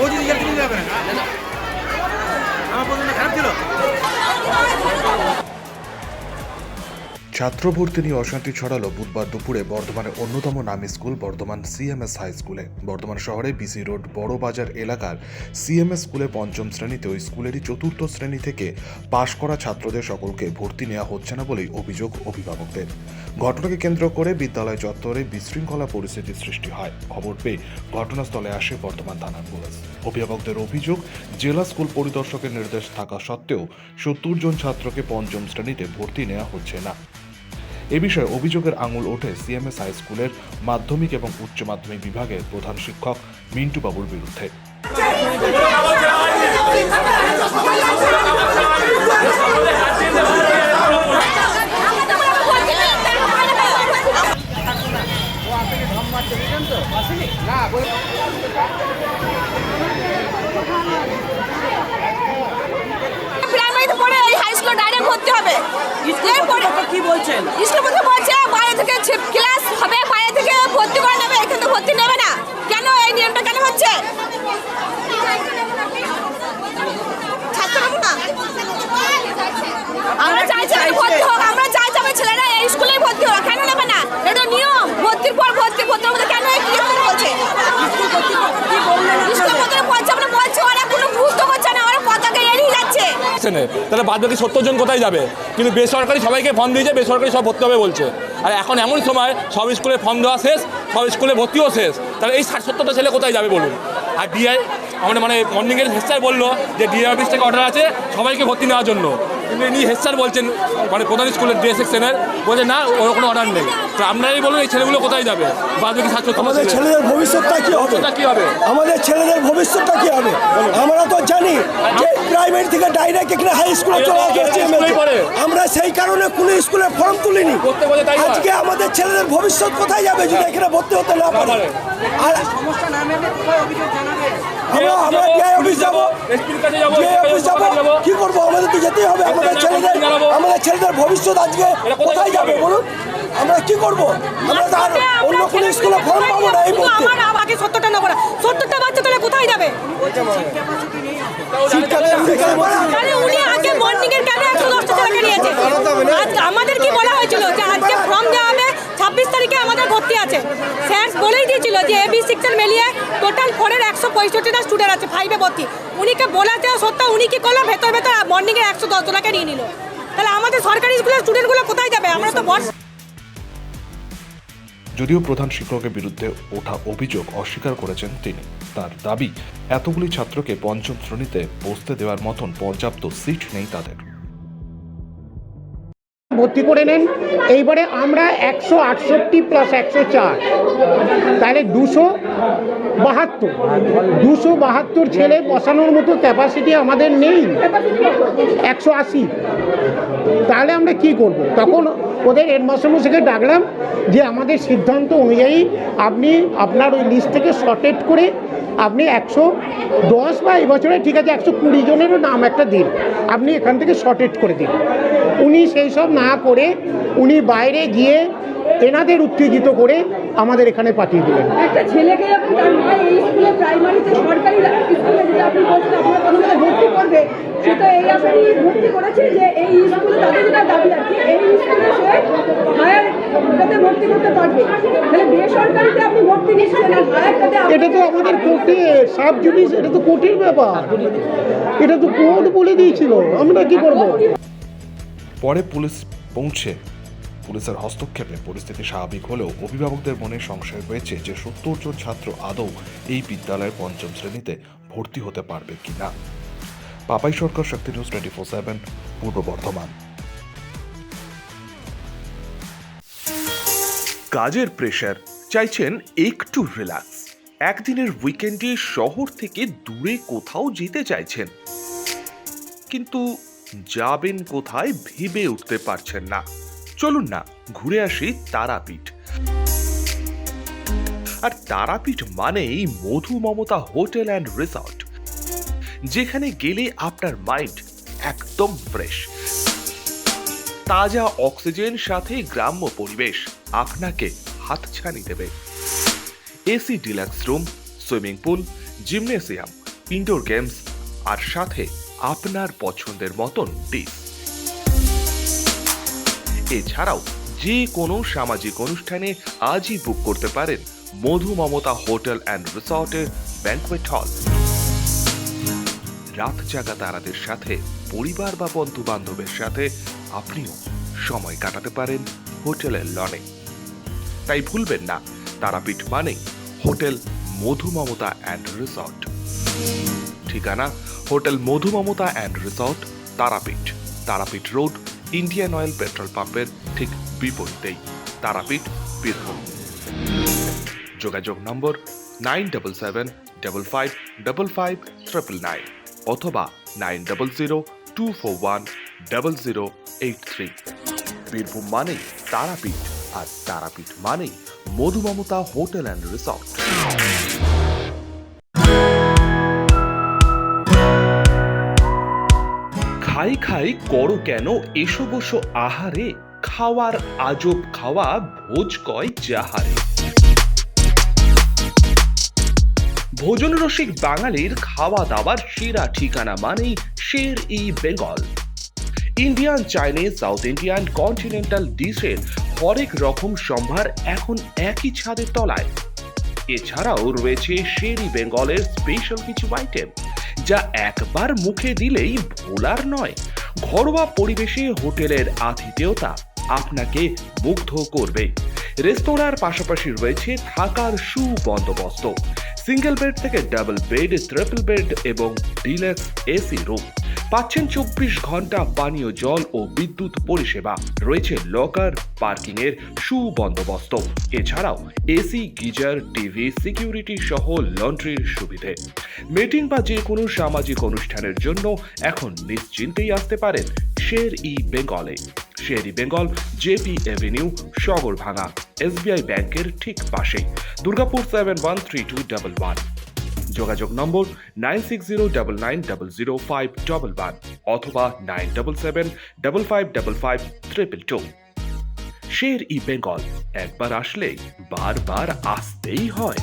ও যদি গেলে তুমি যাবে না, আমার পছন্দ খারাপ ছিল। ছাত্র ভর্তি নিয়ে অশান্তি ছড়ালো বুধবার দুপুরে বর্ধমানের অন্যতম নামী স্কুল বর্ধমান সিএমএস হাই স্কুলে। বর্ধমান শহরে বিসি রোড বড় বাজার এলাকার সিএমএস স্কুলে পঞ্চম শ্রেণীতে ওই স্কুলেরই চতুর্থ শ্রেণী থেকে পাশ করা ছাত্রদের সকলকে ভর্তি নেওয়া হচ্ছে না বলেই অভিযোগ অভিভাবকদের। ঘটনাকে কেন্দ্র করে বিদ্যালয় চত্বরে বিশৃঙ্খলা পরিস্থিতির সৃষ্টি হয়। খবর পেয়ে ঘটনাস্থলে আসে বর্ধমান থানার পুলিশ। অভিভাবকদের অভিযোগ, জেলা স্কুল পরিদর্শকের নির্দেশ থাকা সত্ত্বেও 70 জন ছাত্রকে পঞ্চম শ্রেণীতে ভর্তি নেওয়া হচ্ছে না। এ বিষয়ে অভিযোগের আঙুল ওঠে সিএমএস হাই স্কুলের মাধ্যমিক এবং উচ্চ মাধ্যমিক বিভাগের প্রধান শিক্ষক মিন্টু বাবুর বিরুদ্ধে। কি বলছেন? স্কুল বলছে বাইরে থেকে ক্লাস হবে, বাইরে থেকে ভর্তি করে নেবে, এখানে তো ভর্তি নেবে না। কেন এই নিয়মটা কেন হচ্ছে? ছাত্ররা না, আমরা চাইছি ভর্তি হোক, আমরা চাইছি আমার ছেলেরা এই স্কুলেই ভর্তি হোক। কেন নেবে না? এটা নিয়ম। ভর্তির পর ভর্তির মধ্যে কেন এই নিয়ম বলছে? স্কুল মধ্যে বলছে, আমরা বলছি ওরা কোনো গুরুত্ব করছে না, ওরা পতাকা এড়িয়ে যাচ্ছে। তাহলে বাদ বাকি 70 জন কোথায় যাবে? কিন্তু বেসরকারি সবাইকে ফর্ম দিয়েছে, বেসরকারি সব ভর্তি হবে বলছে। আর এখন এমন সময় সব স্কুলে ফর্ম দেওয়া শেষ, সব স্কুলে ভর্তিও শেষ, তাহলে এই 60-70টা ছেলে কোথায় যাবে বলুন? আর ডিআই আমাদের মর্নিংয়ের হেড স্যার বললো যে ডিআই অফিস থেকে অর্ডার আছে সবাইকে ভর্তি নেওয়ার জন্য, কিন্তু ইনি হেড স্যার বলছেন প্রধান স্কুলের ডে সেকশনের বলছে না, ওর কোনো অর্ডার নেই। তো আপনারাই বলুন এই ছেলেগুলো কোথায় যাবে? বাদ বাকি 60-70 আমাদের ছেলেদের ভবিষ্যৎটা কি হবে? আমাদের ছেলেদের ভবিষ্যৎটা কি হবে? আমরা তো জানি যে প্রাইমারি থেকে ডাইরেক্ট এখানে হাই স্কুলে চলে আসছে। আমরা সেই কারণে কোনো স্কুলে ফর্ম তুলিনি। আজকে আমাদের ছেলেদের ভবিষ্যৎ কোথায় যাবে যদি এখানে ভর্তি হতে না পারে? আর সমস্যা না মেলে অভিযোগ জানাবে। আমরা ডিআই অফিস যাবো, ডিআই অফিস যাবো, কি করবো? আমাদের তো যেতেই হবে। আমাদের ছেলেদের ভবিষ্যৎ আজকে কোথায় যাবে বলুন? আমরা কি করবো? আমরা তো আর অন্য কোনো স্কুলে ফর্ম পাবো না। এই মুহূর্তে 70টা না করা, 70টা বাচ্চা তাহলে কোথায় যাবে? উনি আজকে মর্নিং এর কেন 110টা ছেলেকে নিয়েছে? আজকে আমাদের কি বলা হয়েছিল যে আজকে ফর্ম দেওয়া হবে, 26 তারিখে আমাদের ভর্তি আছে। স্যার বলেই দিয়েছিল যে এবি সেকশন মিলিয়ে টোটাল 4-এর 165টা স্টুডেন্ট আছে, 5-এ ভর্তি। উনিকে বলাতে সত্ত্বেও উনি কি করলো, ভেতর মর্নিং এর 110 জনকে নিয়ে নিল। তাহলে আমাদের সরকারি স্কুলের স্টুডেন্টগুলো কোথায় যাবে? আমরা তো যদিও প্রধান শিক্ষকের বিরুদ্ধে ওঠা অভিযোগ অস্বীকার করেছেন তিনি। তার দাবি, এতগুলি ছাত্রকে পঞ্চম শ্রেণীতে বসতে দেওয়ার মতন পর্যাপ্ত সিট নেই তাদের। ভর্তি করে নেন। এইবারে আমরা 168 প্লাস 104, তাহলে 272 ছেলে বসানোর মতো ক্যাপাসিটি আমাদের নেই। 180, তাহলে আমরা কি করব? তখন ওদের হেডমাস্টারমশাইকে ডাকলাম যে আমাদের সিদ্ধান্ত অনুযায়ী আপনি আপনার ওই লিস্ট থেকে শর্টেড করে আপনি 110 বা এই বছরে ঠিক আছে 120 জনেরও নাম একটা দিন, আপনি এখান থেকে শর্টেড করে দিন। উনি সেই সব না করে উনি বাইরে গিয়ে এনাদের উত্তেজিত করে আমাদের এখানে পাঠিয়ে দিলেন। একটা ছেলেকে যখন তার মা এই স্কুলে প্রাইমারিতে সরকারি স্কুলে যেটা আপনি বলছেন আপনার প্রথমে ভর্তি করবে, সেটা এই আপনি ভর্তি করেছে যে এই স্কুলে তাদের যেটা দাবি আছে এই স্কুলে সে হায়ার যাতে ভর্তি করতে পারবে। তাহলে বেসরকারিতে আপনি ভর্তি নিচ্ছেন আর হায়ারটাতে এটা তো আমাদের কোর্টে সাব জুডিস, এটা তো কোর্টের ব্যাপার, এটা তো কোর্ট বলে দিয়েছিল, আমরা কি করব? পরে পুলিশ পৌঁছে পুলিশের হস্তক্ষেপে পরিস্থিতি স্বাভাবিক হলেও অভিভাবকদের মনে সংশয় রয়েছে যে 70 জন ছাত্র আদৌ এই বিদ্যালয়ের পঞ্চম শ্রেণীতে ভর্তি হতে পারবে কিনা। পাপাই সরকার, শক্তি নিউজ 24/7, পূর্ব বর্ধমান। কাজের প্রেশার, চাইছেন একটু রিল্যাক্স, একদিনের উইকেন্ডে শহর থেকে দূরে কোথাও যেতে চাইছেন, কিন্তু যাবেন কোথায় ভেবে উঠতে পারছেন না। চলুন না ঘুরে আসি তারাপীঠ। আর তারাপীঠ মানেই মধু মমতা হোটেল অ্যান্ড রিসর্ট, যেখানে গেলে আপনার মাইন্ড একদম ফ্রেশ। তাজা অক্সিজেন সাথে গ্রাম্য পরিবেশ আপনাকে হাতছানি দেবে। AC deluxe room, swimming pool, gymnasium, indoor games আর সাথে আপনার পছন্দের মতন ডিশ। এছাড়াও যে কোনো সামাজিক অনুষ্ঠানে আজই বুক করতে পারেন মধু মমতা হোটেল অ্যান্ড রিসর্টের ব্যাংকোয়েট হল। রাত জাগা তারাদের সাথে পরিবার বা বন্ধু বান্ধবের সাথে আপনিও সময় কাটাতে পারেন হোটেলের লনে। তাই ভুলবেন না, তারাপীঠ মানে hotel Madhu Mamata and resort. ঠিকানা hotel Madhu Mamata and resort, Tarapith, Tarapith road, Indian oil petrol পাম্পের ঠিক বিপরীতেই, তারাপীঠ, বীরভূম। যোগাযোগ নম্বর 9775555599 অথবা 9002410083। বীরভূম মানেই তারাপীঠ, আর তারাপীঠ মানেই মধু মমতা হোটেল অ্যান্ড রিসর্ট। খাই খাই করো কেন এসো বসো আহারে, খাওয়ার আজব খাওয়া ভোজ কয় যাহারে। ভোজন রসিক বাঙালির খাওয়া দাওয়ার সেরা ঠিকানা মানেই Sher e Bengal. Indian, Chinese, south Indian, continental ডিশের হরেক রকম সম্ভার এখন একই ছাদের তলায়। এছাড়াও রয়েছে শের ই বেঙ্গলের স্পেশাল কিছু আইটেম যা একবার মুখে দিলেই ভোলার নয়। ঘরোয়া পরিবেশে হোটেলের আতিথেয়তা আপনাকে মুগ্ধ করবে। রেস্তোরাঁর পাশাপাশি রয়েছে থাকার সুবন্দোবস্ত, সিঙ্গেল বেড থেকে ডাবল বেড, ট্রিপল বেড এবং ডিলাক্স এসি রুম। পাচ্ছেন 24 ঘন্টা পানীয় জল ও বিদ্যুৎ পরিষেবা। রয়েছে লকার, পার্কিং এর সুবন্দোবস্ত। এছাড়াও এসি, গিজার, টিভি, সিকিউরিটি সহ লন্ড্রির সুবিধে। মিটিং বা যে কোনো সামাজিক অনুষ্ঠানের জন্য এখন নিশ্চিন্তেই আসতে পারেন শের ই বেঙ্গলে। Sher e Bengal, JP avenue, Sagarbhanga, SBI ব্যাংকের ঠিক পাশে, দুর্গাপুর 713211। যোগাযোগ নম্বর 9609900511 অথবা 9775555222। শের ই বেঙ্গল, একবার আসলে বারবার আসতেই হয়।